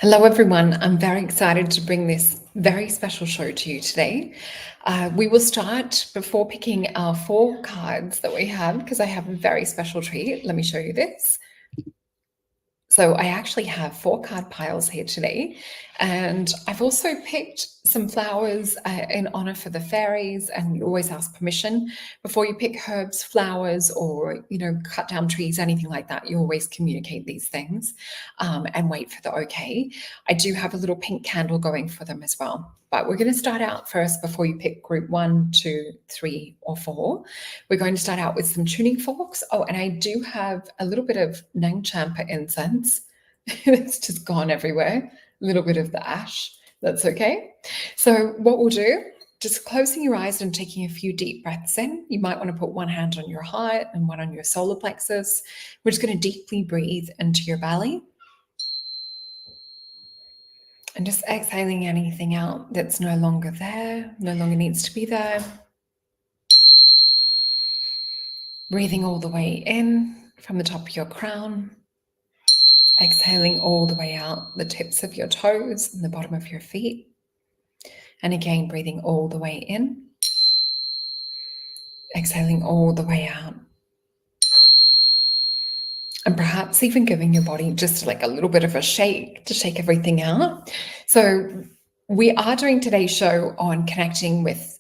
Hello, everyone. I'm very excited to bring this very special show to you today. We will start before picking our 4 cards that we have because I have a very special treat. Let me show you this. So I actually have 4 card piles here today, and I've also picked some flowers in honor for the fairies. And you always ask permission before you pick herbs, flowers, or cut down trees, anything like that. You always communicate these things and wait for the okay. I do have a little pink candle going for them as well. But we're going to start out first before you pick group 1, 2, 3, or 4. We're going to start out with some tuning forks. Oh, and I do have a little bit of Nang Champa incense. It's just gone everywhere. A little bit of the ash. That's okay. So what we'll do, just closing your eyes and taking a few deep breaths in. You might want to put one hand on your heart and one on your solar plexus. We're just going to deeply breathe into your belly. And just exhaling anything out that's no longer there, no longer needs to be there. Breathing all the way in from the top of your crown. Exhaling all the way out the tips of your toes and the bottom of your feet. And again, breathing all the way in. Exhaling all the way out. And perhaps even giving your body just like a little bit of a shake to shake everything out. So we are doing today's show on connecting with,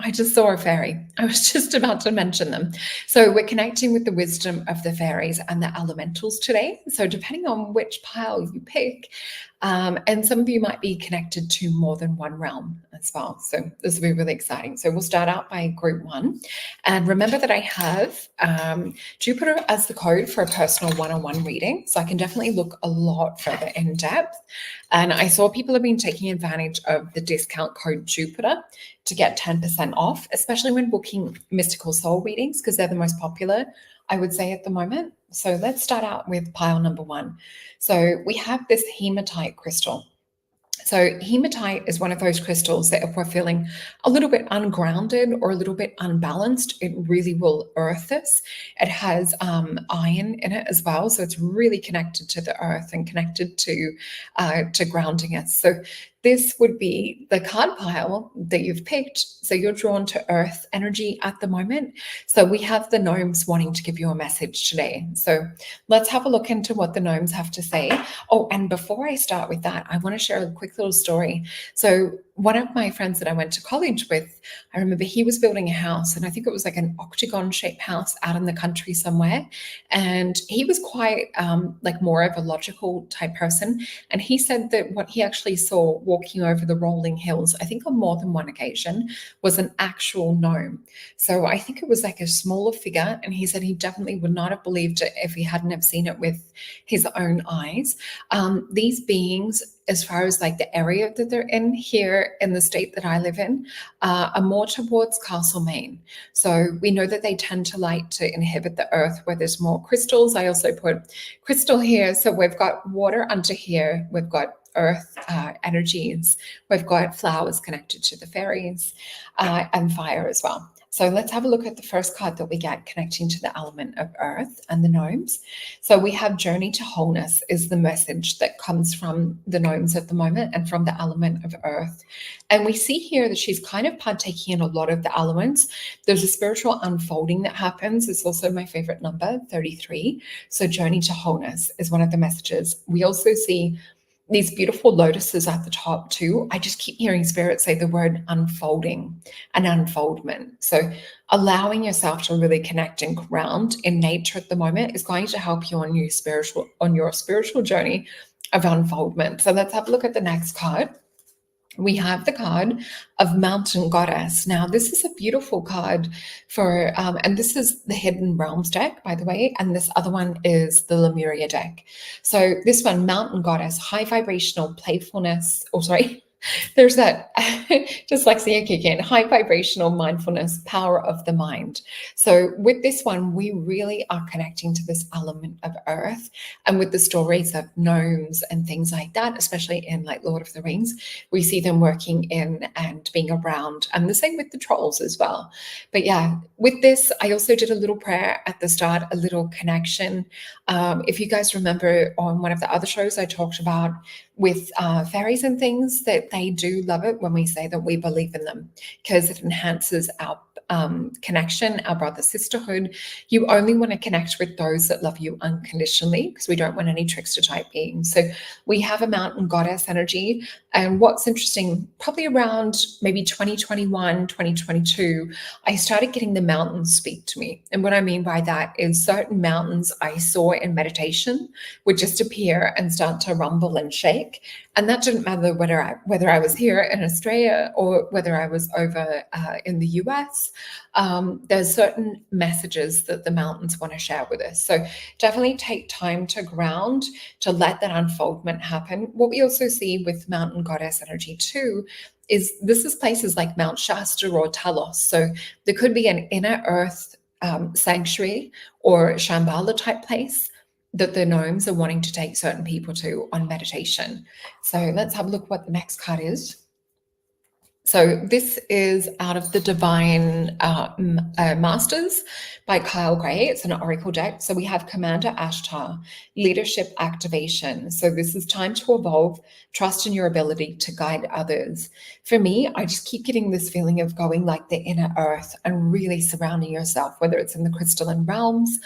I just saw a fairy. I was just about to mention them. So we're connecting with the wisdom of the fairies and the elementals today. So depending on which pile you pick, and some of you might be connected to more than one realm as well. So this will be really exciting. So we'll start out by group 1. And remember that I have Jupiter as the code for a personal one-on-one reading. So I can definitely look a lot further in depth. And I saw people have been taking advantage of the discount code Jupiter to get 10% off, especially when booking mystical soul readings, because they're the most popular, I would say, at the moment. So let's start out with pile number 1. So we have this hematite crystal. So hematite is one of those crystals that if we're feeling a little bit ungrounded or a little bit unbalanced, it really will earth us. It has iron in it as well, so it's really connected to the earth and connected to grounding us. So this would be the card pile that you've picked. So you're drawn to earth energy at the moment. So we have the gnomes wanting to give you a message today. So let's have a look into what the gnomes have to say. Oh, and before I start with that, I want to share a quick little story. So one of my friends that I went to college with, I remember he was building a house, and I think it was like an octagon-shaped house out in the country somewhere. And he was quite like more of a logical type person. And he said that what he actually saw walking over the rolling hills, I think on more than one occasion, was an actual gnome. So I think it was like a smaller figure. And he said he definitely would not have believed it if he hadn't have seen it with his own eyes. These beings, as far as like the area that they're in here in the state that I live in, are more towards Castlemaine. So we know that they tend to like to inhabit the earth where there's more crystals. I also put crystal here. So we've got water under here. We've got earth energies. We've got flowers connected to the fairies and fire as well. So let's have a look at the first card that we get connecting to the element of earth and the gnomes. So we have Journey to Wholeness is the message that comes from the gnomes at the moment and from the element of earth. And we see here that she's kind of partaking in a lot of the elements. There's a spiritual unfolding that happens. It's also my favorite number, 33. So Journey to Wholeness is one of the messages. We also see these beautiful lotuses at the top too. I just keep hearing spirit say the word unfolding and unfoldment. So allowing yourself to really connect and ground in nature at the moment is going to help you on your spiritual journey of unfoldment. So let's have a look at the next card. We have the card of Mountain Goddess. Now, this is a beautiful card for, and this is the Hidden Realms deck, by the way, and this other one is the Lemuria deck. So this one, Mountain Goddess, high vibrational playfulness, There's that dyslexia kick in, high vibrational mindfulness, power of the mind. So with this one, we really are connecting to this element of earth. And with the stories of gnomes and things like that, especially in like Lord of the Rings, we see them working in and being around. And the same with the trolls as well. But yeah, with this, I also did a little prayer at the start, a little connection. If you guys remember on one of the other shows, I talked about with fairies and things that they do love it when we say that we believe in them because it enhances our connection, our brother sisterhood. You only want to connect with those that love you unconditionally because we don't want any trickster type beings. So we have a mountain goddess energy. And what's interesting, probably around maybe 2021, 2022, I started getting the mountains speak to me. And what I mean by that is certain mountains I saw in meditation would just appear and start to rumble and shake. And that didn't matter whether I was here in Australia or whether I was over in the US. There's certain messages that the mountains want to share with us. So definitely take time to ground, to let that unfoldment happen. What we also see with mountain goddess energy too is this is places like Mount Shasta or Talos. So there could be an inner earth sanctuary or Shambhala type place that the gnomes are wanting to take certain people to on meditation. So let's have a look what the next card is. So this is out of the Divine Masters by Kyle Gray. It's an oracle deck. So we have Commander Ashtar, leadership activation. So this is time to evolve, trust in your ability to guide others. For me, I just keep getting this feeling of going like the inner earth and really surrounding yourself, whether it's in the crystalline realms.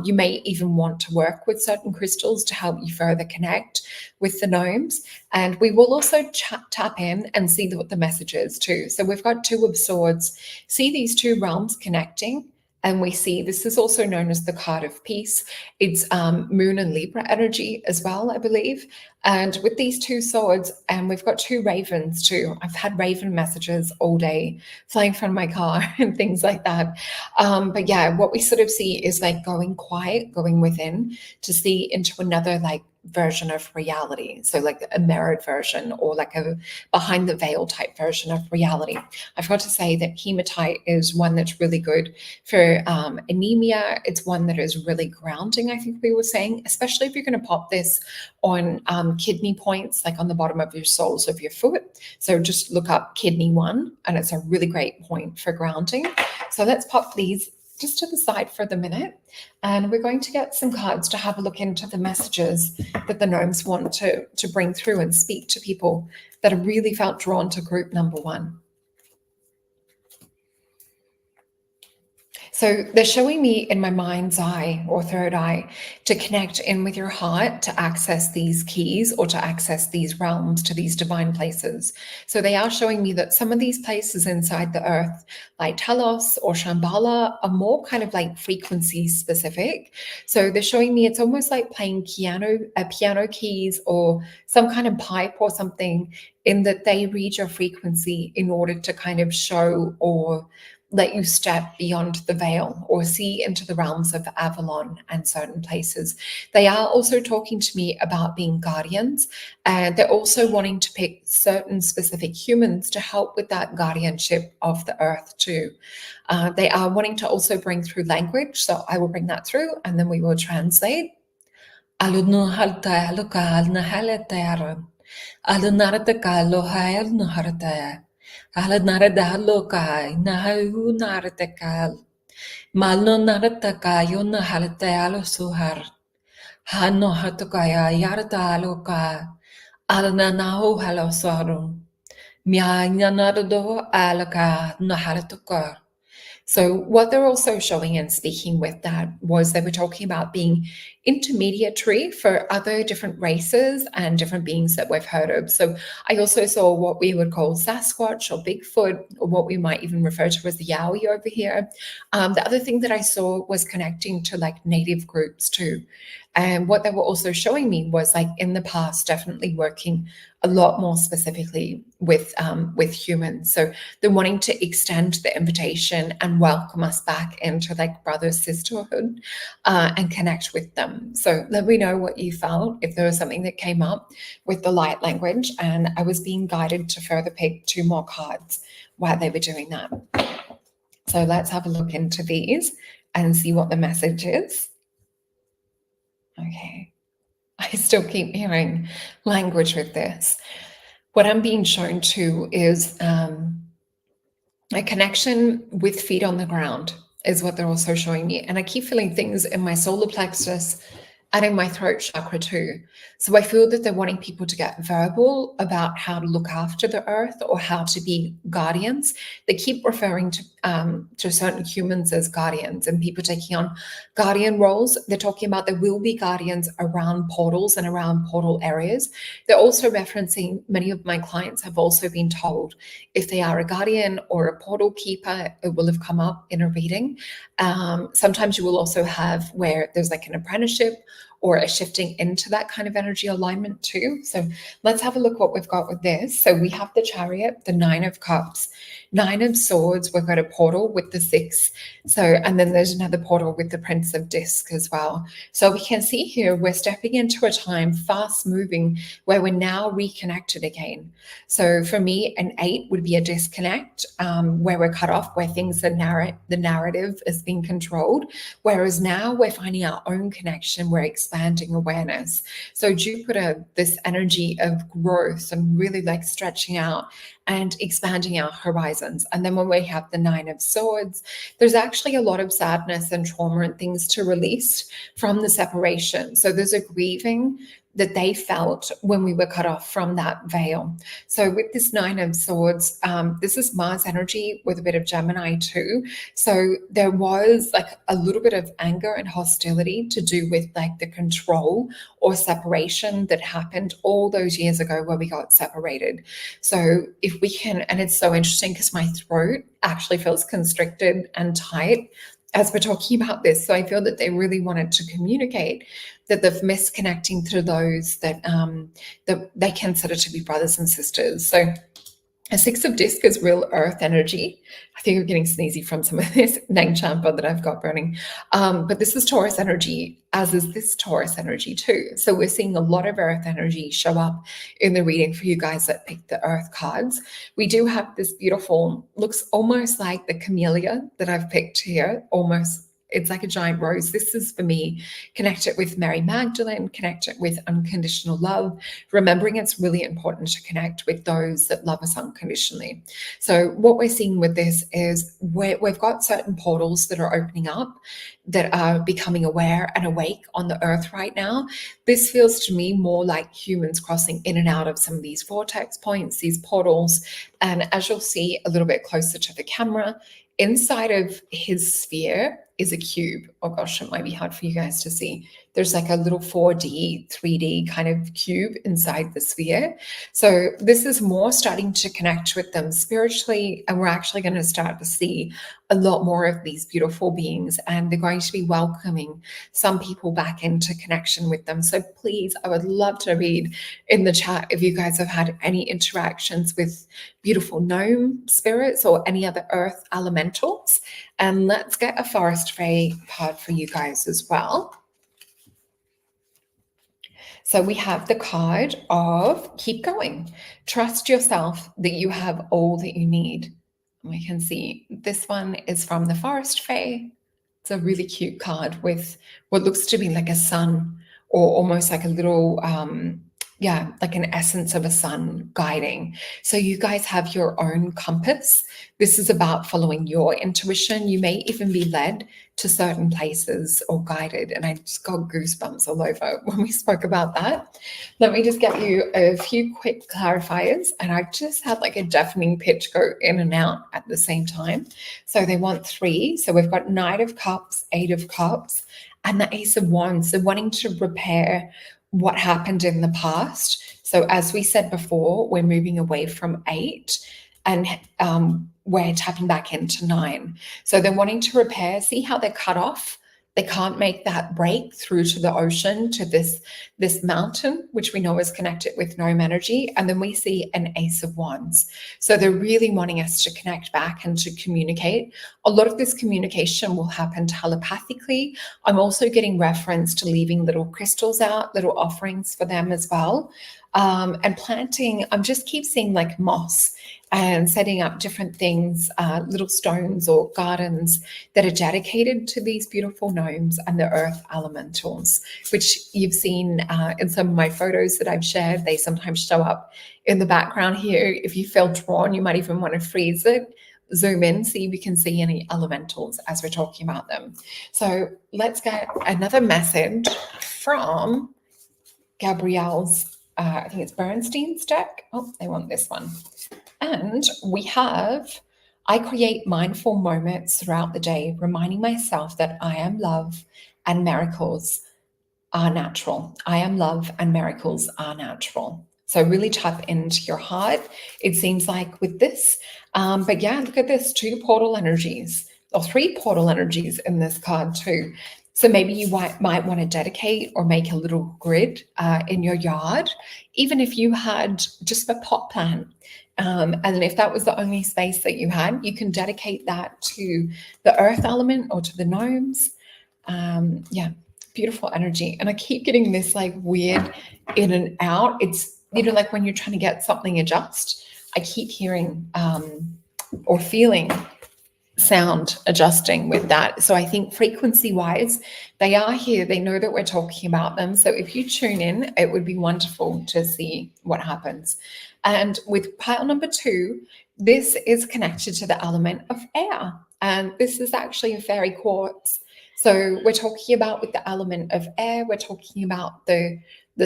You may even want to work with certain crystals to help you further connect with the gnomes. And we will also tap in and see what the message is too. So we've got Two of Swords. See these two realms connecting. And we see this is also known as the card of peace. It's Moon and Libra energy as well, I believe. And with these two swords, and we've got two ravens too. I've had raven messages all day flying from my car and things like that. But yeah, what we sort of see is like going quiet, going within to see into another like version of reality. So like a mirrored version or like a behind the veil type version of reality. I forgot to say that hematite is one that's really good for anemia. It's one that is really grounding, I think we were saying, especially if you're going to pop this on kidney points, like on the bottom of your soles of your foot. So just look up kidney 1 and it's a really great point for grounding. So let's pop these just to the side for the minute. And we're going to get some cards to have a look into the messages that the gnomes want to bring through and speak to people that have really felt drawn to group number 1. So they're showing me in my mind's eye or third eye to connect in with your heart, to access these keys or to access these realms, to these divine places. So they are showing me that some of these places inside the earth, like Talos or Shambhala, are more kind of like frequency specific. So they're showing me it's almost like playing piano keys or some kind of pipe or something, in that they read your frequency in order to kind of show or let you step beyond the veil or see into the realms of Avalon and certain places. They are also talking to me about being guardians, and they're also wanting to pick certain specific humans to help with that guardianship of the earth too. They are wanting to also bring through language, so I will bring that through and then we will translate. Malno narataka yona halate alo suhar. Hano hatukaya yarata aloka. Alana naho halo sorum. Mia nyanado alaka naharatuka. So what they're also showing and speaking with that was they were talking about being intermediary for other different races and different beings that we've heard of. So I also saw what we would call Sasquatch or Bigfoot, or what we might even refer to as the Yowie over here. The other thing that I saw was connecting to like native groups too. And what they were also showing me was like in the past, definitely working a lot more specifically with humans. So they're wanting to extend the invitation and welcome us back into like brother sisterhood, and connect with them. So let me know what you felt, if there was something that came up with the light language. And I was being guided to further pick 2 more cards while they were doing that. So let's have a look into these and see what the message is. Okay. I still keep hearing language with this. What I'm being shown to is a connection with feet on the ground is what they're also showing me. And I keep feeling things in my solar plexus and in my throat chakra too. So I feel that they're wanting people to get verbal about how to look after the earth or how to be guardians. They keep referring to certain humans as guardians and people taking on guardian roles. They're talking about there will be guardians around portals and around portal areas. They're also referencing, many of my clients have also been told if they are a guardian or a portal keeper, it will have come up in a reading. Sometimes you will also have where there's like an apprenticeship or a shifting into that kind of energy alignment too. So let's have a look what we've got with this. So we have the Chariot, the 9 of Cups, 9 of Swords. We've got a portal with the 6. So, and then there's another portal with the Prince of Disc as well. So we can see here we're stepping into a time fast moving where we're now reconnected again. So for me, an 8 would be a disconnect, where we're cut off, where things the narrative is being controlled. Whereas now we're finding our own connection, we're expanding awareness. So Jupiter, this energy of growth and really like stretching out and expanding our horizons. And then when we have the 9 of Swords, there's actually a lot of sadness and trauma and things to release from the separation. So there's a grieving that they felt when we were cut off from that veil. So with this 9 of Swords, this is Mars energy with a bit of Gemini too. So there was like a little bit of anger and hostility to do with like the control or separation that happened all those years ago where we got separated. So if we can, and it's so interesting because my throat actually feels constricted and tight as we're talking about this. So I feel that they really wanted to communicate that they're misconnecting to those that that they consider to be brothers and sisters. So a 6 of Disc is real earth energy. I think I'm getting sneezy from some of this Nang Champa that I've got burning. But this is Taurus energy, as is this Taurus energy too. So we're seeing a lot of earth energy show up in the reading for you guys that picked the earth cards. We do have this beautiful, looks almost like the camellia that I've picked here, almost. It's like a giant rose. This is for me, connect it with Mary Magdalene, connect it with unconditional love, remembering it's really important to connect with those that love us unconditionally. So what we're seeing with this is we've got certain portals that are opening up that are becoming aware and awake on the earth right now. This feels to me more like humans crossing in and out of some of these vortex points, these portals. And as you'll see a little bit closer to the camera, inside of his sphere is a cube. Oh gosh, it might be hard for you guys to see. There's like a little 4D, 3D kind of cube inside the sphere. So this is more starting to connect with them spiritually, and we're actually going to start to see a lot more of these beautiful beings, and they're going to be welcoming some people back into connection with them. So please, I would love to read in the chat if you guys have had any interactions with beautiful gnome spirits or any other earth elementals. And let's get a forest fae card for you guys as well. So we have the card of keep going. Trust yourself that you have all that you need. We can see this one is from the Forest Fae. It's a really cute card with what looks to be like a sun, or almost like a little, like an essence of a sun guiding. So you guys have your own compass. This is about following your intuition. You may even be led to certain places or guided. And I just got goosebumps all over when we spoke about that. Let me just get you a few quick clarifiers. And I've just had like a deafening pitch go in and out at the same time. So they want 3. So we've got Knight of Cups, 8 of Cups, and the Ace of Wands. So wanting to repair what happened in the past. So as we said before, we're moving away from 8 and we're tapping back into 9. So they're wanting to repair, see how they're cut off They can't make that break through to the ocean, to this mountain, which we know is connected with gnome energy. And then we see an Ace of Wands. So they're really wanting us to connect back and to communicate. A lot of this communication will happen telepathically. I'm also getting reference to leaving little crystals out, little offerings for them as well. And planting, I'm just keep seeing like moss and setting up different things, little stones or gardens that are dedicated to these beautiful gnomes and the earth elementals, which you've seen in some of my photos that I've shared. They sometimes show up in the background here. If you feel drawn, you might even want to freeze it, zoom in, see if you can see any elementals as we're talking about them. So let's get another message from Gabrielle's, I think it's Bernstein's deck. Oh, they want this one. And we have, I create mindful moments throughout the day, reminding myself that I am love and miracles are natural. I am love and miracles are natural. So really tap into your heart, it seems like, with this. But yeah, look at this, 2 portal energies, or 3 portal energies in this card too. So maybe you might want to dedicate or make a little grid in your yard, even if you had just a pot plant. And if that was the only space that you had, you can dedicate that to the earth element or to the gnomes. Yeah, beautiful energy. And I keep getting this like weird in and out. It's, you know, like when you're trying to get something adjust, I keep hearing or feeling sound adjusting with that. So I think frequency wise, they are here. They know that we're talking about them. So if you tune in, it would be wonderful to see what happens. And with pile number 2, this is connected to the element of air. And this is actually a fairy quartz. So we're talking about with the element of air, we're talking about the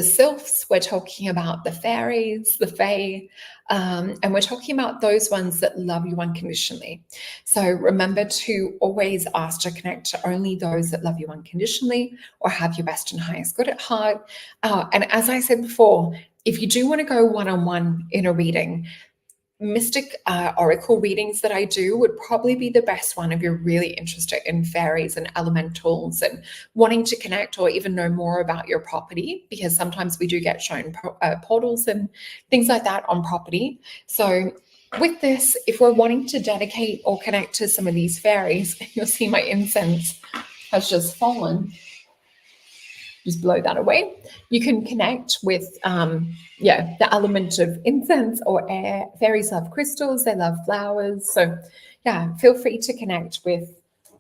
sylphs, we're talking about the fairies, the fae, and we're talking about those ones that love you unconditionally. So remember to always ask to connect to only those that love you unconditionally or have your best and highest good at heart. And as I said before, if you do want to go one-on-one in a reading, mystic oracle readings that I do would probably be the best one if you're really interested in fairies and elementals and wanting to connect or even know more about your property, because sometimes we do get shown portals and things like that on property. So with this, if we're wanting to dedicate or connect to some of these fairies, you'll see my incense has just fallen. Just blow that away. You can connect with, the element of incense or air. Fairies love crystals, they love flowers. So yeah, feel free to connect with.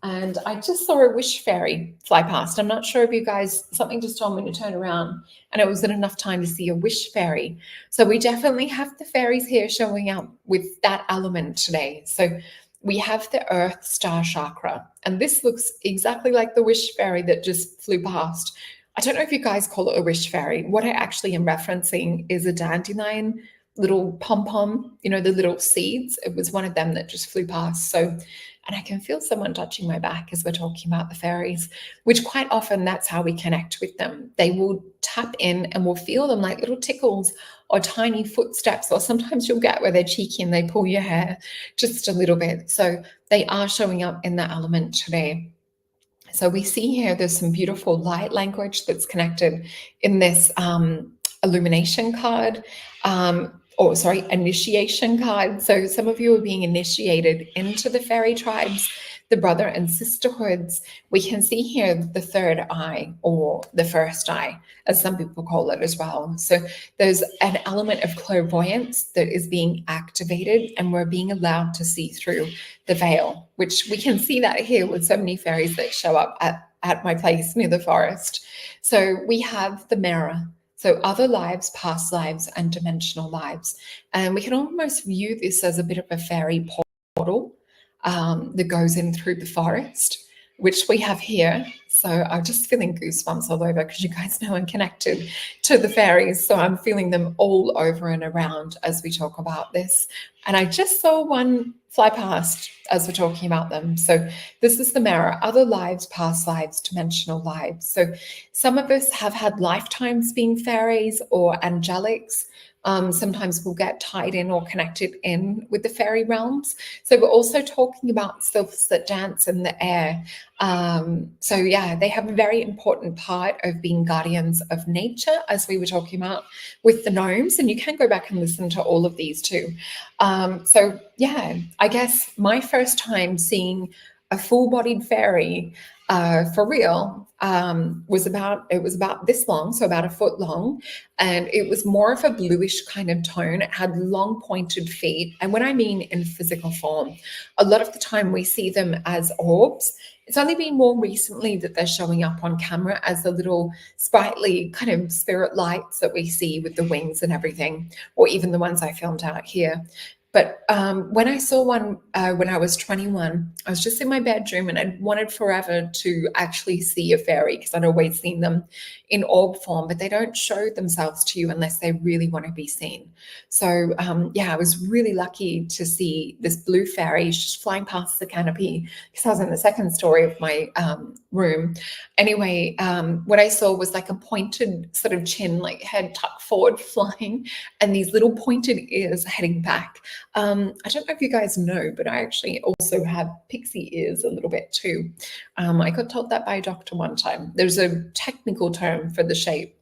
And I just saw a wish fairy fly past. I'm not sure if you guys, something just told me to turn around and it wasn't enough time to see a wish fairy. So we definitely have the fairies here showing up with that element today. So we have the earth star chakra, and this looks exactly like the wish fairy that just flew past. I don't know if you guys call it a wish fairy. What I actually am referencing is a dandelion little pom-pom, you know, the little seeds. It was one of them that just flew past. So, and I can feel someone touching my back as we're talking about the fairies, which quite often that's how we connect with them. They will tap in and we'll feel them like little tickles or tiny footsteps, or sometimes you'll get where they're cheeky and they pull your hair just a little bit. So they are showing up in that element today. So we see here there's some beautiful light language that's connected in this illumination card, initiation card. So some of you are being initiated into the fairy tribes, the brother and sisterhoods. We can see here the third eye, or the first eye, as some people call it as well. So there's an element of clairvoyance that is being activated, and we're being allowed to see through the veil, which we can see that here with so many fairies that show up at my place near the forest. So we have the mirror. So other lives, past lives, and dimensional lives. And we can almost view this as a bit of a fairy portal that goes in through the forest, which we have here. So I'm just feeling goosebumps all over because you guys know I'm connected to the fairies. So I'm feeling them all over and around as we talk about this. And I just saw one fly past as we're talking about them. So this is the mirror, other lives, past lives, dimensional lives. So some of us have had lifetimes being fairies or angelics. Sometimes we'll get tied in or connected in with the fairy realms. So we're also talking about sylphs that dance in the air. So yeah, they have a very important part of being guardians of nature, as we were talking about with the gnomes. And you can go back and listen to all of these too. So yeah, I guess my first time seeing a full-bodied fairy for real was about this long, so about a foot long, and it was more of a bluish kind of tone. It had long pointed feet, and when I mean in physical form, a lot of the time we see them as orbs. It's only been more recently that they're showing up on camera as the little sprightly kind of spirit lights that we see with the wings and everything, or even the ones I filmed out here. But when I saw one when I was 21, I was just in my bedroom and I'd wanted forever to actually see a fairy because I'd always seen them in orb form, but they don't show themselves to you unless they really want to be seen. So yeah, I was really lucky to see this blue fairy just flying past the canopy because I was in the second story of my room. Anyway, what I saw was like a pointed sort of chin, like head tucked forward flying, and these little pointed ears heading back. I don't know if you guys know, but I actually also have pixie ears a little bit too. I got told that by a doctor one time. There's a technical term for the shape.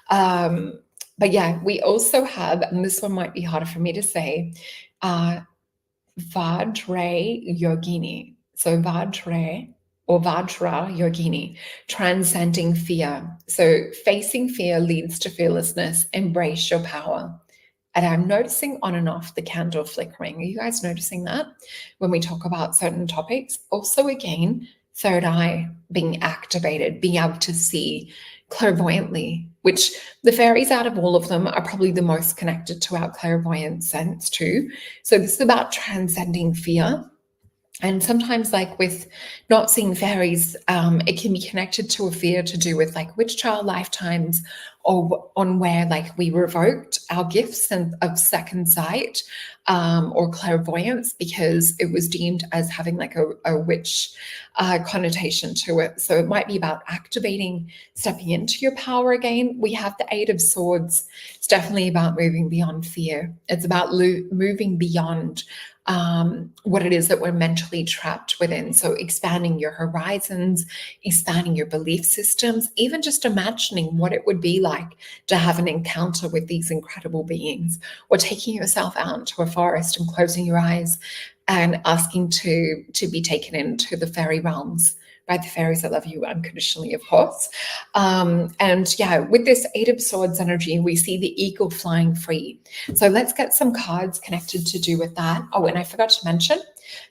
But yeah, we also have, and this one might be harder for me to say, Vajra Yogini. So Vajra or Vajra Yogini, transcending fear. So facing fear leads to fearlessness. Embrace your power. And I'm noticing on and off the candle flickering. Are you guys noticing that when we talk about certain topics? Also, again, third eye being activated, being able to see clairvoyantly, which the fairies out of all of them are probably the most connected to our clairvoyant sense too. So this is about transcending fear. And sometimes, like with not seeing fairies, it can be connected to a fear to do with like witch child lifetimes, or on where like we revoked our gifts and of second sight or clairvoyance because it was deemed as having like a witch connotation to it. So it might be about activating, stepping into your power again. We have the Eight of Swords. It's definitely about moving beyond fear. It's about moving beyond what it is that we're mentally trapped within. So expanding your horizons, expanding your belief systems, even just imagining what it would be like to have an encounter with these incredible beings, or taking yourself out into a forest and closing your eyes and asking to be taken into the fairy realms by the fairies that love you unconditionally, of course. And yeah, with this Eight of Swords energy, we see the eagle flying free. So let's get some cards connected to do with that. Oh, and I forgot to mention,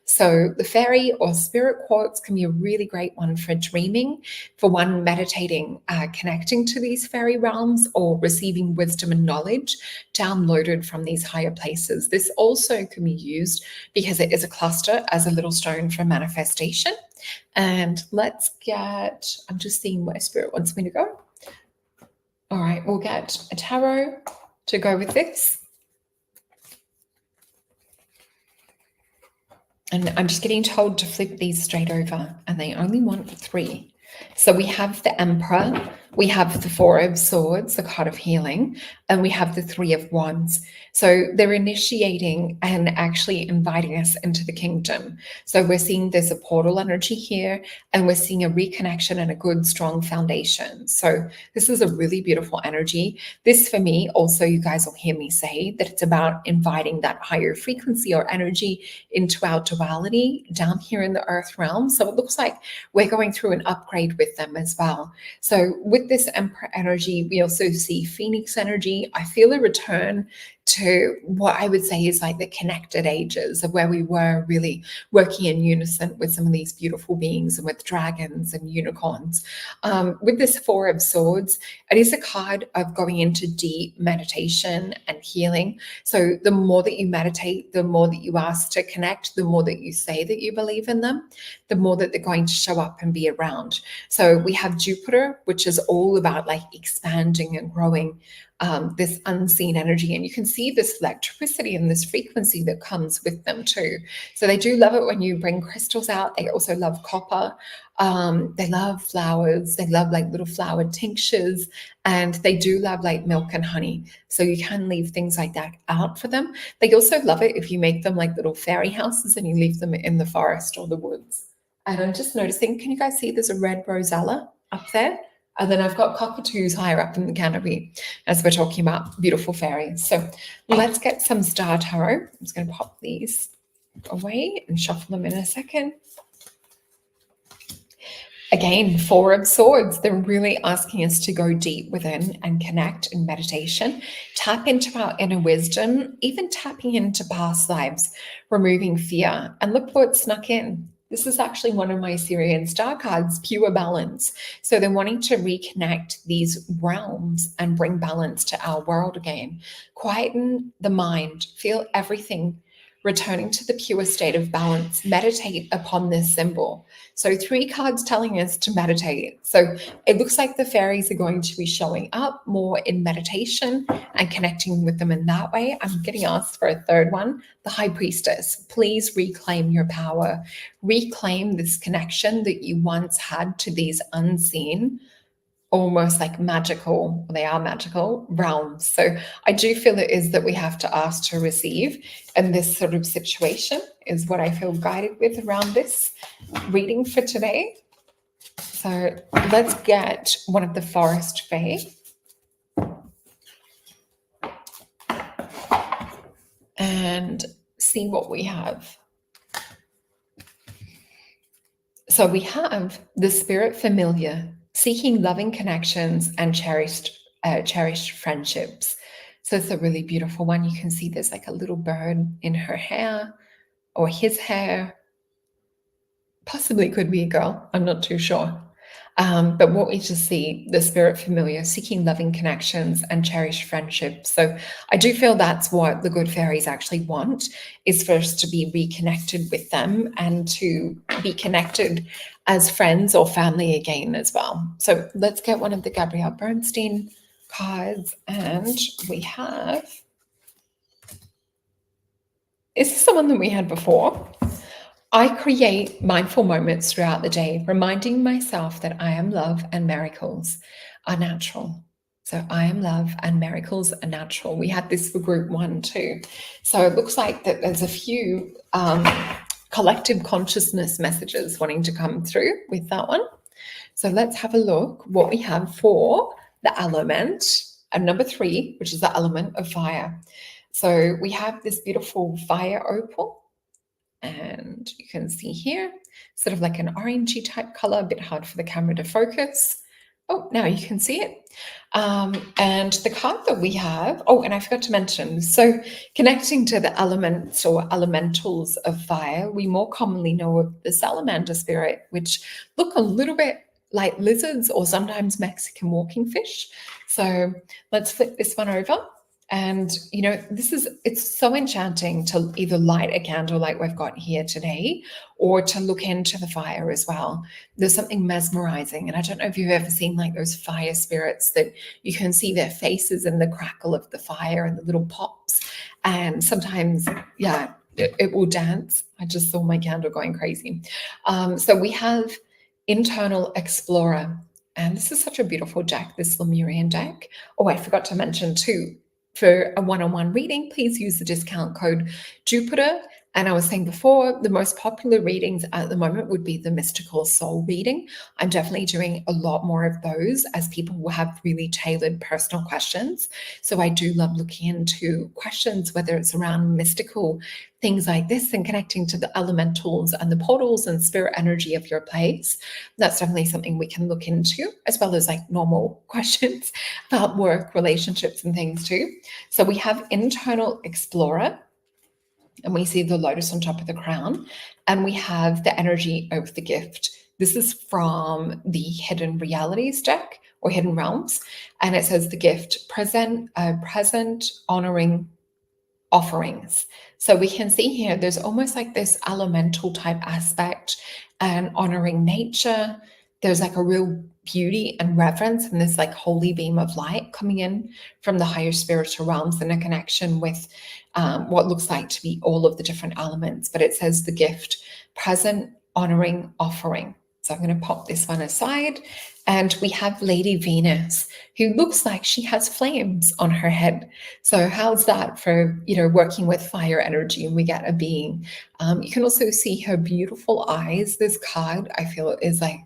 so the fairy or spirit quartz can be a really great one for dreaming, for one meditating, connecting to these fairy realms, or receiving wisdom and knowledge downloaded from these higher places. This also can be used because it is a cluster as a little stone for manifestation. And let's get, I'm just seeing where spirit wants me to go. All right, we'll get a tarot to go with this. And I'm just getting told to flip these straight over, and they only want 3. So we have the Emperor, we have the Four of Swords, the card of healing, and we have the Three of Wands. So they're initiating and actually inviting us into the kingdom. So we're seeing there's a portal energy here, and we're seeing a reconnection and a good, strong foundation. So this is a really beautiful energy. This, for me, also, you guys will hear me say that it's about inviting that higher frequency or energy into our duality down here in the earth realm. So it looks like we're going through an upgrade with them as well. So with this Emperor energy, we also see Phoenix energy. I feel a return to what I would say is like the connected ages of where we were really working in unison with some of these beautiful beings and with dragons and unicorns. With this Four of Swords, it is a card of going into deep meditation and healing. So the more that you meditate, the more that you ask to connect, the more that you say that you believe in them, the more that they're going to show up and be around. So we have Jupiter, which is all about like expanding and growing this unseen energy. And you can see this electricity and this frequency that comes with them too. So they do love it when you bring crystals out. They also love copper. They love flowers. They love like little flower tinctures, and they do love like milk and honey. So you can leave things like that out for them. They also love it if you make them like little fairy houses and you leave them in the forest or the woods. And I'm just noticing, can you guys see there's a red rosella up there? And then I've got cockatoos higher up in the canopy as we're talking about beautiful fairies. So let's get some star tarot. I'm just going to pop these away and shuffle them in a second. Again, Four of Swords, they're really asking us to go deep within and connect in meditation, tap into our inner wisdom, even tapping into past lives, removing fear. And look what snuck in. This is actually one of my Syrian star cards, pure balance. So they're wanting to reconnect these realms and bring balance to our world again. Quieten the mind, feel everything returning to the pure state of balance. Meditate upon this symbol. So 3 cards telling us to meditate. So it looks like the fairies are going to be showing up more in meditation and connecting with them in that way. I'm getting asked for a third one, the High Priestess. Please reclaim your power. Reclaim this connection that you once had to these unseen, almost like magical, they are magical realms. So I do feel it is that we have to ask to receive, and this sort of situation is what I feel guided with around this reading for today. So let's get one of the Forest Fae. And see what we have. So we have the Spirit Familiar, seeking loving connections and cherished friendships. So it's a really beautiful one. You can see there's like a little bird in her hair or his hair. Possibly could be a girl. I'm not too sure. But what we just see, the Spirit Familiar, seeking loving connections and cherished friendships. So I do feel that's what the good fairies actually want, is for us to be reconnected with them and to be connected as friends or family again as well. So let's get one of the Gabrielle Bernstein cards, and we have, is this someone that we had before? I create mindful moments throughout the day, reminding myself that I am love and miracles are natural. So I am love and miracles are natural. We had this for group 1 too. So it looks like that there's a few collective consciousness messages wanting to come through with that one. So let's have a look what we have for the element, and number 3, which is the element of fire. So we have this beautiful fire opal. And you can see here, sort of like an orangey type color, a bit hard for the camera to focus. Oh, now you can see it. And the card that we have, oh, and I forgot to mention, so connecting to the elements or elementals of fire, we more commonly know of the salamander spirit, which look a little bit like lizards or sometimes Mexican walking fish. So let's flip this one over. And, you know, it's so enchanting to either light a candle like we've got here today, or to look into the fire as well. There's something mesmerizing. And I don't know if you've ever seen like those fire spirits that you can see their faces in the crackle of the fire and the little pops. And sometimes, yeah, it will dance. I just saw my candle going crazy. So we have Internal Explorer. And this is such a beautiful deck, this Lemurian deck. Oh, I forgot to mention too, for a one-on-one reading, please use the discount code Jupiter. And I was saying before, the most popular readings at the moment would be the mystical soul reading. I'm definitely doing a lot more of those as people will have really tailored personal questions. So I do love looking into questions, whether it's around mystical things like this and connecting to the elementals and the portals and spirit energy of your place. That's definitely something we can look into, as well as like normal questions about work, relationships, and things too. So we have Internal Explorer, and we see the lotus on top of the crown, and we have the energy of the gift. This is from the Hidden Realities deck or Hidden Realms, and it says the gift, present, honoring offerings. So we can see here, there's almost like this elemental type aspect and honoring nature. There's like a real beauty and reverence and this like holy beam of light coming in from the higher spiritual realms and a connection with what looks like to be all of the different elements. But it says the gift, present, honoring, offering. So I'm going to pop this one aside. And we have Lady Venus, who looks like she has flames on her head. So how's that for, working with fire energy? And we get a being. You can also see her beautiful eyes. This card, I feel, is like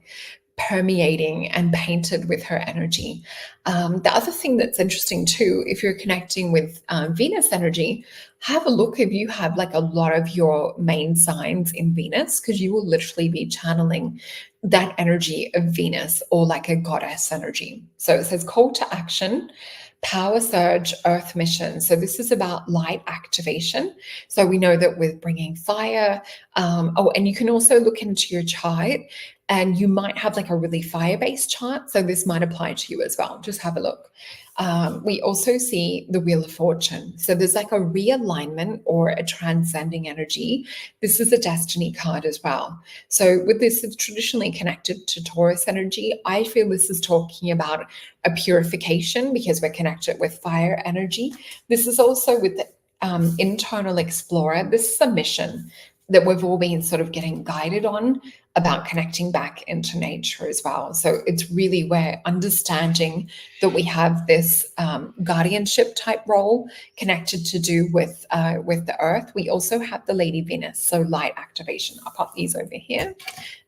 permeating and painted with her energy. The other thing that's interesting too, if you're connecting with Venus energy, have a look if you have like a lot of your main signs in Venus, because you will literally be channeling that energy of Venus or like a goddess energy. So it says call to action, power surge, earth mission. So this is about light activation. So we know that with bringing fire, and you can also look into your chart, and you might have like a really fire-based chart. So this might apply to you as well. Just have a look. We also see the Wheel of Fortune. So there's like a realignment or a transcending energy. This is a destiny card as well. So with this, it's traditionally connected to Taurus energy. I feel this is talking about a purification because we're connected with fire energy. This is also with the internal explorer. This is a mission that we've all been sort of getting guided on about connecting back into nature as well. So it's really where understanding that we have this guardianship type role connected to do with the earth. We also have the Lady Venus, so light activation. I'll pop these over here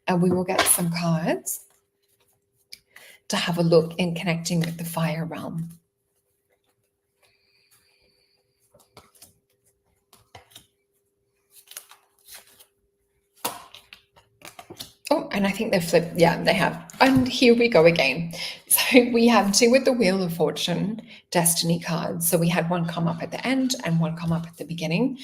and we will get some cards to have a look in connecting with the fire realm. Oh, and I think they've flipped. Yeah, they have. And here we go again. So we have two with the Wheel of Fortune destiny cards. So we had one come up at the end and one come up at the beginning.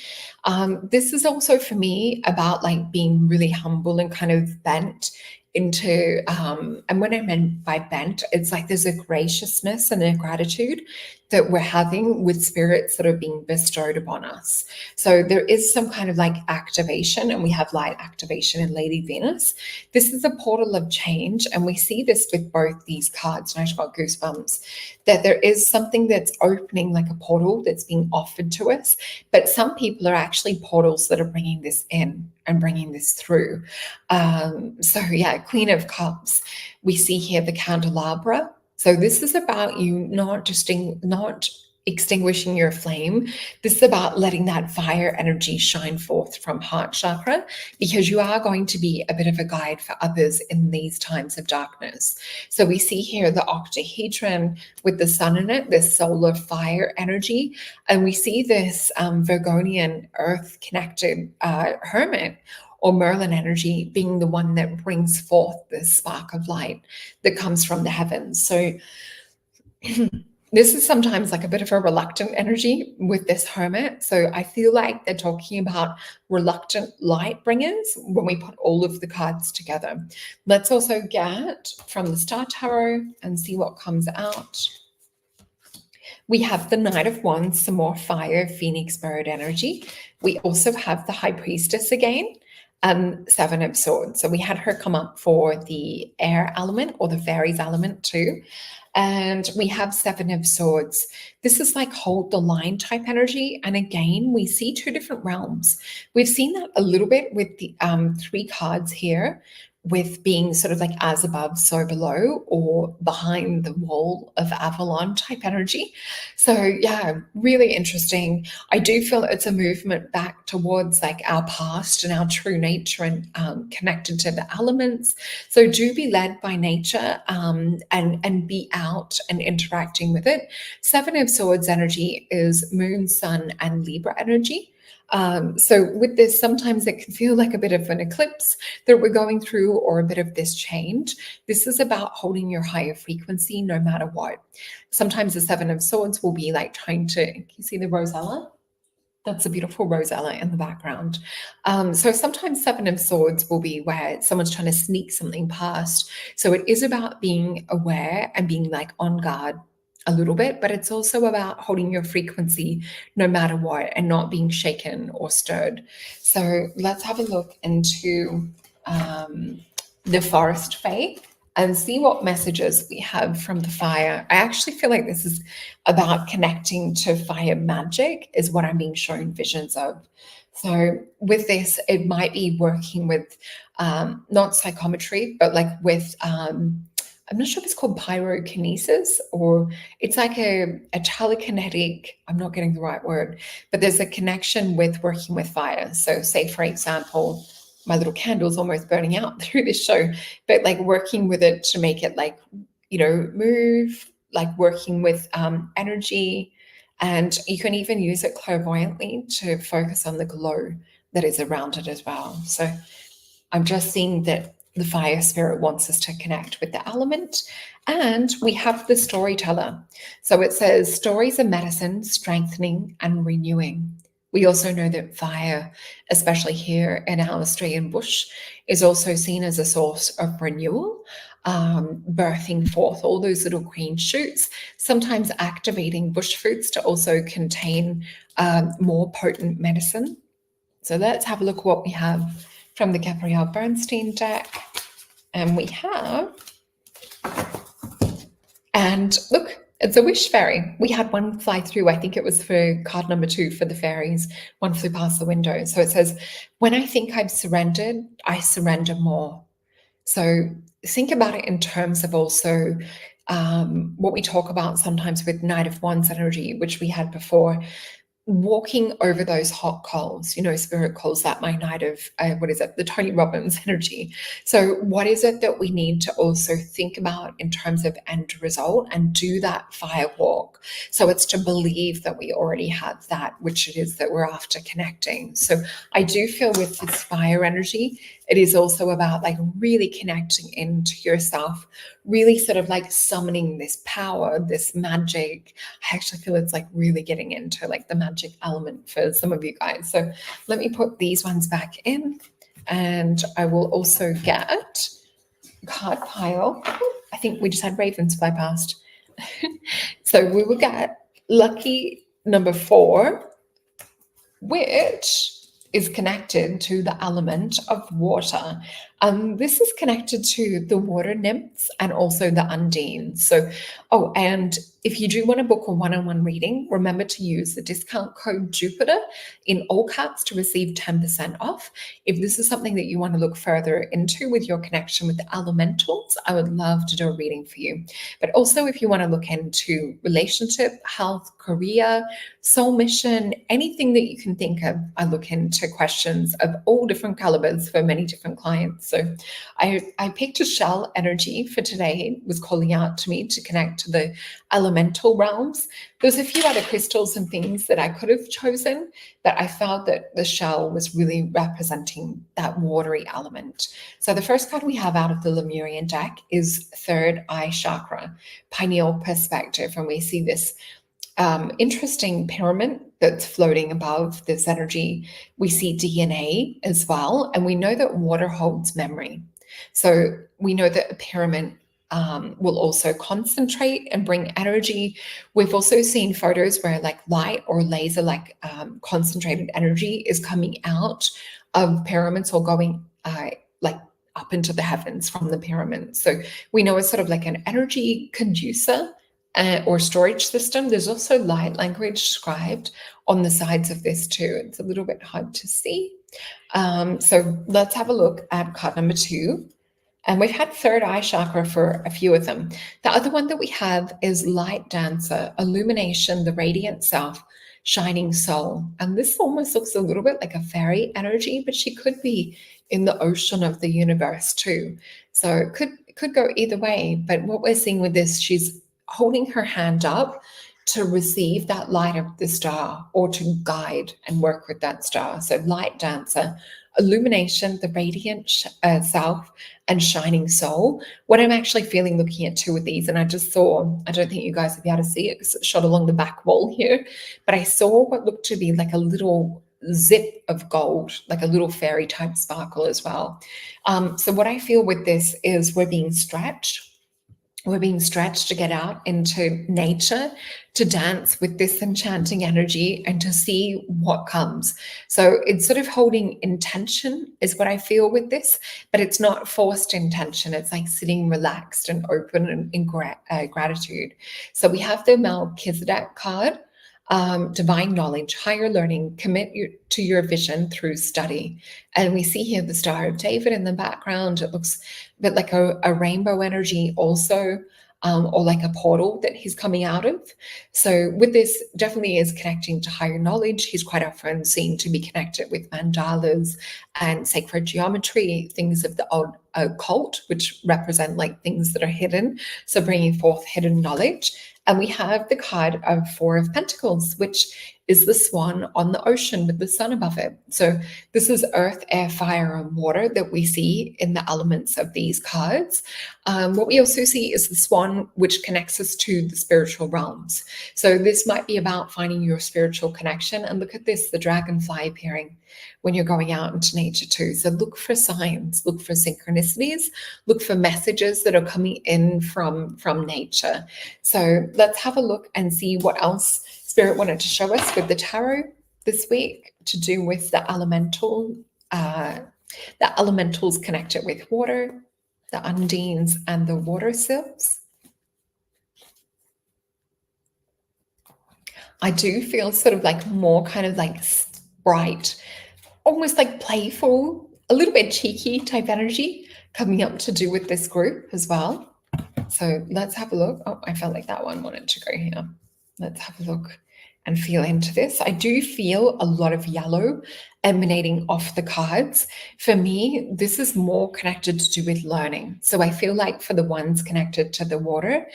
This is also for me about like being really humble and kind of bent into, and what I meant by bent, it's like there's a graciousness and a gratitude that we're having with spirits that are being bestowed upon us. So there is some kind of like activation, and we have light activation in Lady Venus. This is a portal of change, and we see this with both these cards, and I just got goosebumps, that there is something that's opening like a portal that's being offered to us, but some people are actually portals that are bringing this in and bringing this through. So yeah, Queen of Cups. We see here the candelabra. So this is about you not extinguishing your flame. This is about letting that fire energy shine forth from heart chakra, because you are going to be a bit of a guide for others in these times of darkness. So we see here the octahedron with the sun in it, this solar fire energy, and we see this Virgonian earth connected hermit or Merlin energy being the one that brings forth this spark of light that comes from the heavens. So this is sometimes like a bit of a reluctant energy with this hermit. So I feel like they're talking about reluctant light bringers when we put all of the cards together. Let's also get from the Star Tarot and see what comes out. We have the Knight of Wands, some more fire, Phoenix bird energy. We also have the High Priestess again, and Seven of Swords. So we had her come up for the air element or the Faeries element too. And we have Seven of Swords. This is like hold the line type energy. And again, we see two different realms. We've seen that a little bit with the three cards here, with being sort of like as above, so below, or behind the wall of Avalon type energy. So yeah, really interesting. I do feel it's a movement back towards like our past and our true nature, and connected to the elements. So do be led by nature, and be out and interacting with it. Seven of Swords energy is Moon, Sun, and Libra energy. So with this, sometimes it can feel like a bit of an eclipse that we're going through, or a bit of this change. This is about holding your higher frequency no matter what. Sometimes the Seven of Swords will be like trying to, can you see the rosella? That's a beautiful rosella in the background. So sometimes Seven of Swords will be where someone's trying to sneak something past. So it is about being aware and being like on guard a little bit, but it's also about holding your frequency no matter what and not being shaken or stirred. So let's have a look into the Forest Fae and see what messages we have from the fire. I actually feel like this is about connecting to fire magic, is what I'm being shown visions of. So with this, it might be working with not psychometry, but like with I'm not sure if it's called pyrokinesis, or it's like a telekinetic, I'm not getting the right word, but there's a connection with working with fire. So say, for example, my little candle's almost burning out through this show, but like working with it to make it like, move, like working with energy. And you can even use it clairvoyantly to focus on the glow that is around it as well. So I'm just seeing that the fire spirit wants us to connect with the element. And we have the storyteller. So it says stories are medicine, strengthening and renewing. We also know that fire, especially here in our Australian bush, is also seen as a source of renewal, birthing forth all those little green shoots, sometimes activating bush fruits to also contain more potent medicine. So let's have a look at what we have from the Gabrielle Bernstein deck. And we have, and look, it's a wish fairy. We had one fly through, I think it was for card number 2 for the fairies. One flew past the window. So it says, when I think I've surrendered, I surrender more. So think about it in terms of also what we talk about sometimes with Knight of Wands energy, which we had before, walking over those hot coals. Spirit calls that my night of the Tony Robbins energy. So what is it that we need to also think about in terms of end result and do that fire walk? So it's to believe that we already have that which it is that we're after connecting. So I do feel with this fire energy, it is also about like really connecting into yourself, really sort of like summoning this power, this magic. I actually feel it's like really getting into like the magic element for some of you guys. So let me put these ones back in, and I will also get card pile. I think we just had ravens fly past. So we will get lucky number 4, which is connected to the element of water. This is connected to the water nymphs and also the undines. So, and if you do want to book a one-on-one reading, remember to use the discount code Jupiter in all caps to receive 10% off. If this is something that you want to look further into with your connection with the elementals, I would love to do a reading for you. But also if you want to look into relationship, health, career, soul mission, anything that you can think of, I look into questions of all different calibers for many different clients. So I picked a shell energy for today. It was calling out to me to connect to the elemental realms. There's a few other crystals and things that I could have chosen, but I felt that the shell was really representing that watery element. So the first card we have out of the Lemurian deck is third eye chakra, pineal perspective, and we see this interesting pyramid that's floating above this energy. We see DNA as well, and we know that water holds memory. So we know that a pyramid will also concentrate and bring energy. We've also seen photos where like light or laser concentrated energy is coming out of pyramids or going like up into the heavens from the pyramid. So we know it's sort of like an energy conducer or storage system. There's also light language scribed on the sides of this too. It's a little bit hard to see. So let's have a look at card number 2. And we've had third eye chakra for a few of them. The other one that we have is light dancer, illumination, the radiant self, shining soul. And this almost looks a little bit like a fairy energy, but she could be in the ocean of the universe too. So it could go either way. But what we're seeing with this, she's holding her hand up to receive that light of the star or to guide and work with that star. So light dancer, illumination, the radiant self, and shining soul. What I'm actually feeling looking at 2 of these, and I just saw, I don't think you guys will be able to see it because it's shot along the back wall here, but I saw what looked to be like a little zip of gold, like a little fairy type sparkle as well. So what I feel with this is we're being stretched. We're being stretched to get out into nature, to dance with this enchanting energy and to see what comes. So it's sort of holding intention is what I feel with this, but it's not forced intention. It's like sitting relaxed and open and in gratitude. So we have the Melchizedek card. divine knowledge, higher learning, to your vision through study. And we see here the Star of David in the background. It looks a bit like a rainbow energy also, or like a portal that he's coming out of. So with this, definitely is connecting to higher knowledge. He's quite often seen to be connected with mandalas and sacred geometry, things of the old occult, which represent like things that are hidden. So bringing forth hidden knowledge. And we have the card of Four of Pentacles, which is the swan on the ocean with the sun above it. So this is earth, air, fire, and water that we see in the elements of these cards. What we also see is the swan, which connects us to the spiritual realms. So this might be about finding your spiritual connection. And look at this, the dragonfly appearing when you're going out into nature too. So look for signs, look for synchronicities, look for messages that are coming in from nature. So let's have a look and see what else Spirit wanted to show us with the tarot this week to do with the elementals connected with water, the undines and the water sylphs. I do feel sort of like more kind of like bright, almost like playful, a little bit cheeky type energy coming up to do with this group as well. So let's have a look. Oh, I felt like that one wanted to go here. Let's have a look and feel into this. I do feel a lot of yellow emanating off the cards. For me, this is more connected to do with learning. So I feel like for the ones connected to the water,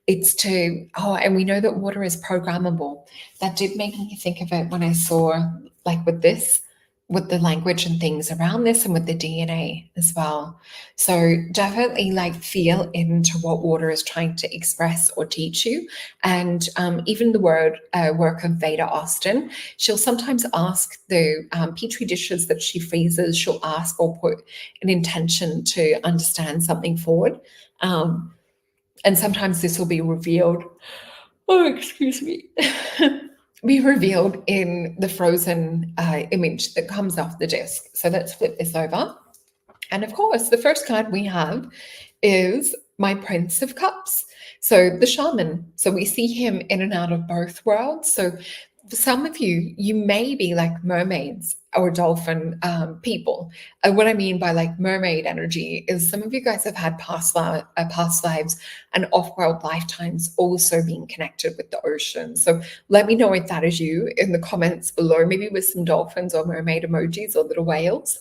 it's to, and we know that water is programmable. That did make me think of it when I saw, like with this, with the language and things around this and with the DNA as well. So definitely like feel into what water is trying to express or teach you. And even the work of Veda Austin, she'll sometimes ask the petri dishes that she freezes, she'll ask or put an intention to understand something forward. And sometimes this will be revealed. Oh, excuse me. Be revealed in the frozen image that comes off the disc. So let's flip this over. And of course, the first card we have is my Prince of Cups. So the shaman. So we see him in and out of both worlds. So for some of you, you may be like mermaids or dolphin people. And what I mean by like mermaid energy is some of you guys have had past lives and off-world lifetimes also being connected with the ocean. So let me know if that is you in the comments below, maybe with some dolphins or mermaid emojis or little whales.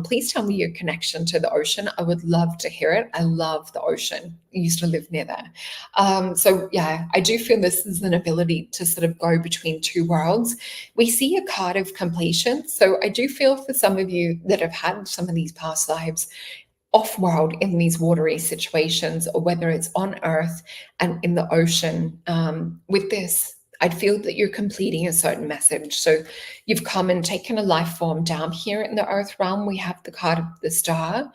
Please tell me your connection to the ocean. I would love to hear it. I love the ocean. I used to live near there. So yeah, I do feel this is an ability to sort of go between two worlds. We see a card of completion. So I do feel for some of you that have had some of these past lives off-world in these watery situations, or whether it's on Earth and in the ocean, with this, I'd feel that you're completing a certain message. So you've come and taken a life form down here in the Earth realm. We have the card of the Star.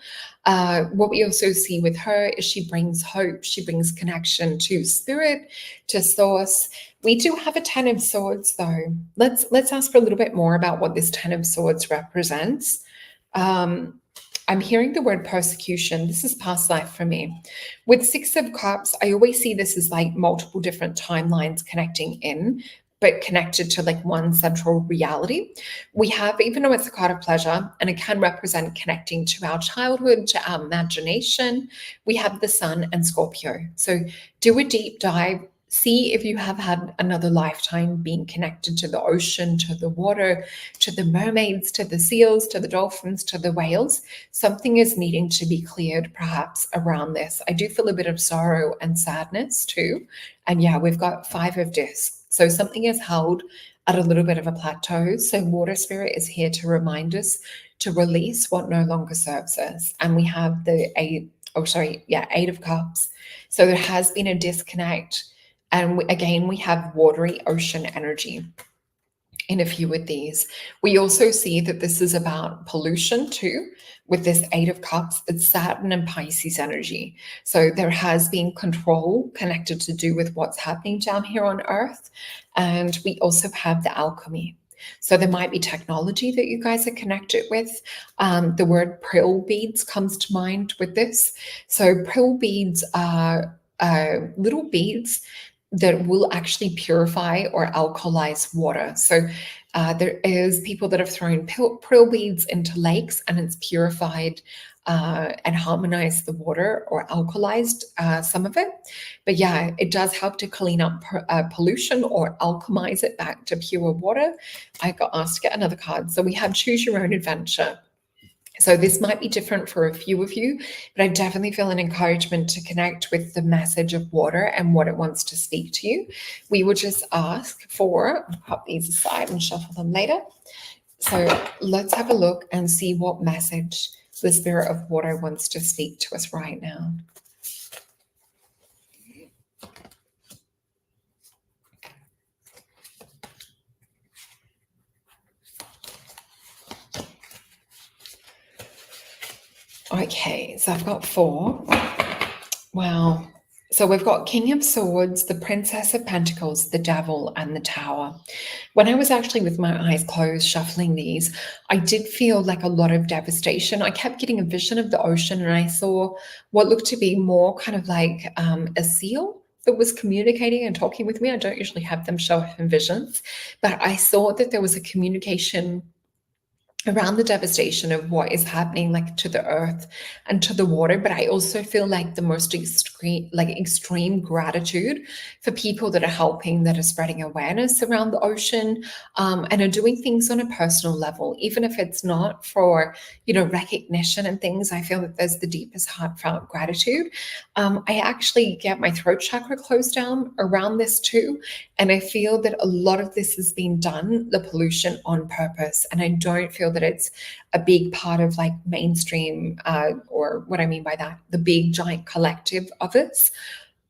What we also see with her is she brings hope. She brings connection to spirit, to source. We do have a Ten of Swords, though. Let's ask for a little bit more about what this Ten of Swords represents. I'm hearing the word persecution. This is past life for me. With Six of Cups, I always see this as like multiple different timelines connecting in, but connected to like one central reality. We have, even though it's a card of pleasure, and it can represent connecting to our childhood, to our imagination, we have the Sun and Scorpio. So do a deep dive. See if you have had another lifetime being connected to the ocean, to the water, to the mermaids, to the seals, to the dolphins, to the whales. Something is needing to be cleared perhaps around this. I do feel a bit of sorrow and sadness too. And yeah, we've got Five of Discs. So something is held at a little bit of a plateau. So water spirit is here to remind us to release what no longer serves us. And we have the Eight of Cups. So there has been a disconnect. And again, we have watery ocean energy in a few of these. We also see that this is about pollution too. With this Eight of Cups, it's Saturn and Pisces energy. So there has been control connected to do with what's happening down here on Earth. And we also have the alchemy. So there might be technology that you guys are connected with. The word prill beads comes to mind with this. So prill beads are little beads that will actually purify or alkalize water. So there is people that have thrown pearl beads into lakes and it's purified and harmonized the water or alkalized some of it. But yeah, it does help to clean up pollution or alchemize it back to pure water. I got asked to get another card. So we have Choose Your Own Adventure. So this might be different for a few of you, but I definitely feel an encouragement to connect with the message of water and what it wants to speak to you. We will just ask for, I'll pop these aside and shuffle them later. So let's have a look and see what message the spirit of water wants to speak to us right now. Okay, so I've got 4. Wow. So we've got King of Swords, the Princess of Pentacles, the Devil, and the Tower. When I was actually with my eyes closed shuffling these, I did feel like a lot of devastation. I kept getting a vision of the ocean and I saw what looked to be more kind of like a seal that was communicating and talking with me. I don't usually have them show up in visions, but I saw that there was a communication around the devastation of what is happening like to the earth and to the water. But I also feel like the most extreme gratitude for people that are helping, that are spreading awareness around the ocean, and are doing things on a personal level, even if it's not for recognition and things. I feel that there's the deepest heartfelt gratitude. I actually get my throat chakra closed down around this too, and I feel that a lot of this has been done, the pollution, on purpose. And I don't feel that it's a big part of like mainstream, or what I mean by that, the big giant collective of us.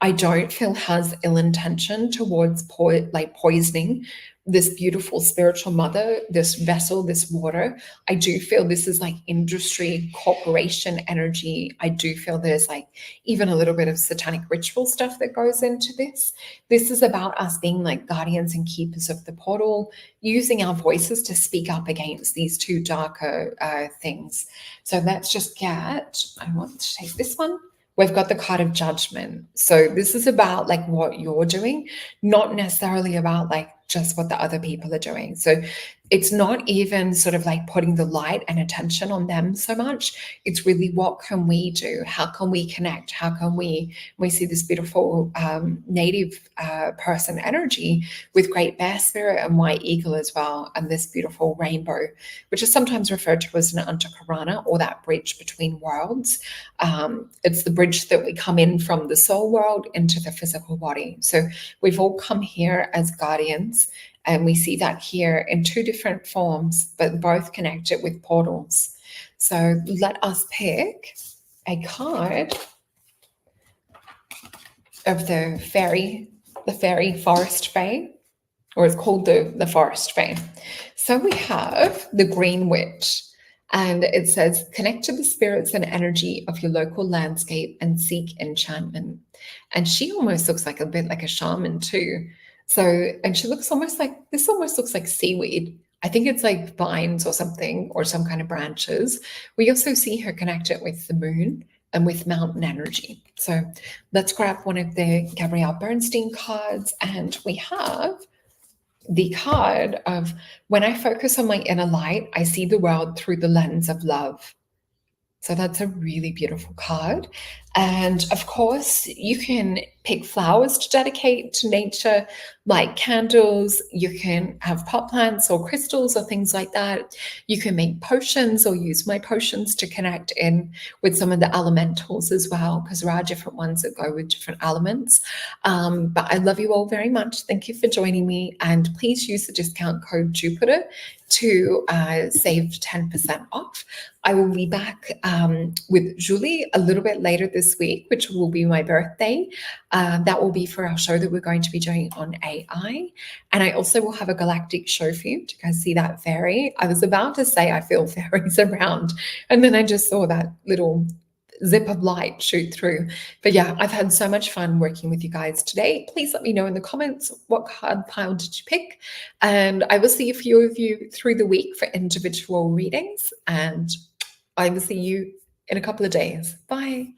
I don't feel has ill intention towards poisoning this beautiful spiritual mother, this vessel, this water. I do feel this is like industry, corporation energy. I do feel there's like even a little bit of satanic ritual stuff that goes into this. This is about us being like guardians and keepers of the portal, using our voices to speak up against these two darker things. So let's just get, I want to take this one. We've got the card of judgment. So this is about like what you're doing, not necessarily about like just what the other people are doing. So it's not even sort of like putting the light and attention on them so much. It's really, what can we do? How can we connect? How can we see this beautiful native person energy with great bear spirit and white eagle as well, and this beautiful rainbow, which is sometimes referred to as an Antakarana, or that bridge between worlds. It's the bridge that we come in from the soul world into the physical body. So we've all come here as guardians, and we see that here in 2 different forms, but both connected with portals. So let us pick a card of the fairy forest fae, or it's called the forest fae. So we have the Green Witch, and it says, connect to the spirits and energy of your local landscape and seek enchantment. And she almost looks like a bit like a shaman too. So, and she looks almost like, this almost looks like seaweed. I think it's like vines or something, or some kind of branches. We also see her connected with the moon and with mountain energy. So let's grab one of the Gabrielle Bernstein cards, and we have the card of, when I focus on my inner light, I see the world through the lens of love. So that's a really beautiful card. And of course, you can pick flowers to dedicate to nature, like candles. You can have pot plants or crystals or things like that. You can make potions or use my potions to connect in with some of the elementals as well, because there are different ones that go with different elements. But I love you all very much. Thank you for joining me. And please use the discount code Jupiter to save 10% off. I will be back with Julie a little bit later this week, which will be my birthday. That will be for our show that we're going to be doing on AI. And I also will have a galactic show for you to go see that fairy. I was about to say I feel fairies around, and then I just saw that little zip of light shoot through. But yeah, I've had so much fun working with you guys today. Please let me know in the comments, what card pile did you pick? And I will see a few of you through the week for individual readings. And I will see you in a couple of days. Bye.